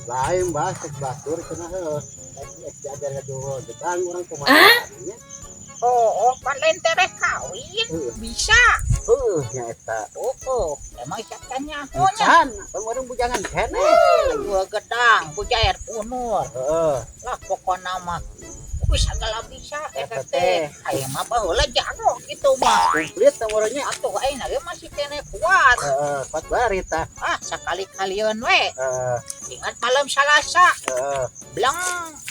Lain bah cek batur cenah heuh. Jajar ngajual gedang urang kumaha nya. Oh, panen tereh kawin bisa. Nya eta. Oh, emang cakanya honya. Can, urang bujangan keneh. Jual gedang, puja air punur. Heeh. Lah pokoknya mah bisa segala bisa teh. Aya mah baheula jago kitu mah. Komplit nomornya. Atuh ayeuna ge masih kene kuat. Heeh, kuat bari tah. Sekali-kalian we. Heeh. Ingat malam Salasa. Heeh. Bilang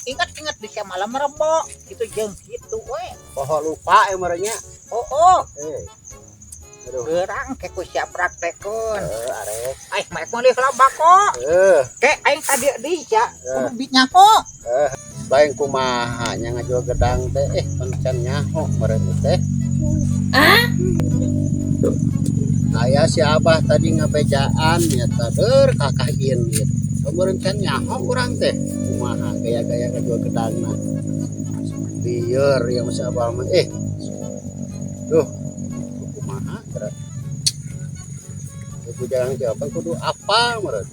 ingat di malam Rebo. Gitu jeung kitu we. Poho lupa nomornya. Oh. Aduh. Gerang ke ku siap praktekun. Arek. Maek mau di kelabako. Ke aing tadi di ya. Kudu binyako. Baeng kumaha nya ngajual gedang teh pancen nyaho meureun teh. Aya si Abah tadi ngabejaan nya tader kakah ieu gitu. Meureun can nyaho urang teh. Kumaha gaya-gaya ngajual gedangna. Lieur ya masih Abah mah duh. Kumaha gerak. Ibu jangan jawaban kudu apa meureun.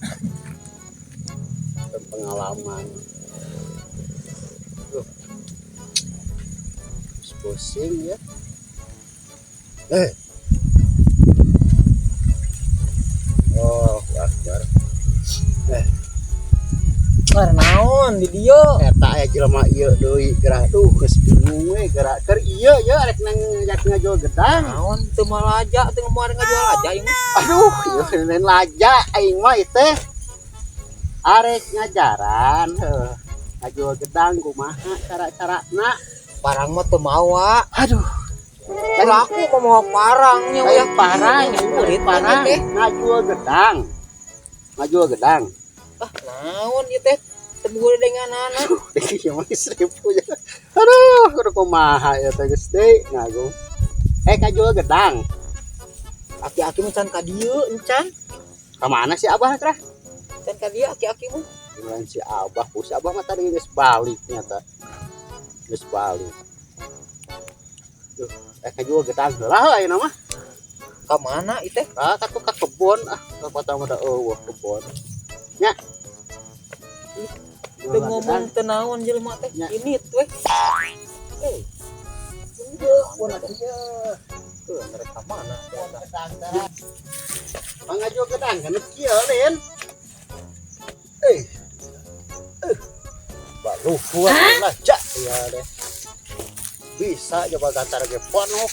Pengalaman. Pusing ya. Oh, Akbar. Naon di dieu? Eta aya jelema ieu deui gerak geus bingung we gerak keur ieu ya arek ngajak ngajual gedang. Naon teu malaja teu moal ngajual aja ieu mah. Aduh, ieu lain laja aing mah ieu teh. Arek ngajaran heuh. Ngajual gedang kumaha cara-carana. Parang mah teu mawa. Aduh. Kalau aku mau parangnya Yang parang, murid parang ngajual gedang. Ngajual gedang. Naon ieu teh? Teu dengan anak. Deki mah 1000 ya. Aduh, kudu kumaha ya teh geus teh ngagung. Ngajual gedang. Aki-aki mah can ka dieu encan. Ka mana si Abah teh? Can ka dieu aki-aki mah. Dengan si Abah, si Abah mah tadi geus balik nyata. Geus balik. Duh, ngajual gedang heula ayeuna mah. Ka mana ieu teh? Ka kebon ka kota mah da eueuh kebon. Nya. Teu ngomong teu naon jelema teh. Ini we. Pun ada dia. Mereka mana? Ngajual gedang kan kieu Lin. Baru kuat laja ya deh. Bisa coba gantar ge ponok.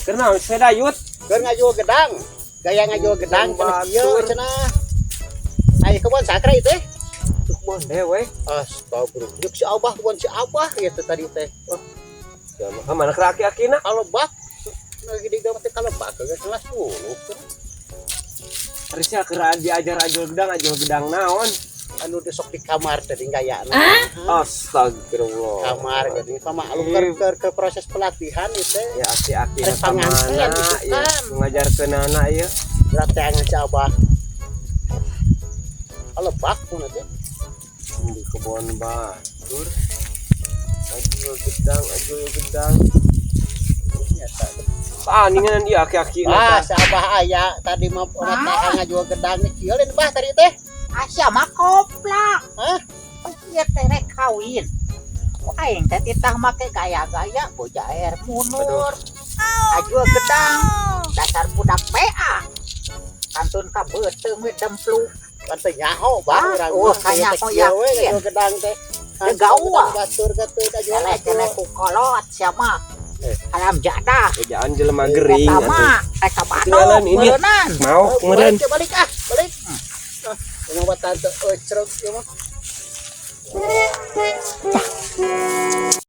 Kenal sepeda yut. Keur ngajual gedang. Gaya ngajual gedang kana kieu cenah. Aya kebon sakra ieu teh. Kebon dewe. Astagfirullah. Yuk si Abah kebon si Abah gitu tadi teh. Mana aki-akina? Kalau bak lagi digambar teh kalau bak geus kelas 10. Harusnya kira diajar ajual gedang naon? Anu sok di kamar tadi gayana. Astagfirullah. Kamar gini pamaklum ke proses pelatihan itu ya aki-aki mana ya ngajarkeun anak ieu latihan Abah. Kalau bak pun nanti di kebon batur ajual gedang ningan dia aki-aki si Abah aya tadi mah orang ngajual gedang kieu lain bah tadi teh Asya mah koplak. Ieu teh rek kawin. Aing teh titah make gaya-gaya boja air munur. Ajual gedang dasar budak PA. Kantun ka beuteung we demplu. Kan teh nyaho bah urang. Kanyaho yakin. Gedang teh. Gawa. Gatur-gatur ajual. Kene ku kolot sia mah. Alam jadah. Ejaan jelema gering atuh. Rek Bandung meureunnan. Mau meureun. Balik. Yang buat tante ceruk ya mah.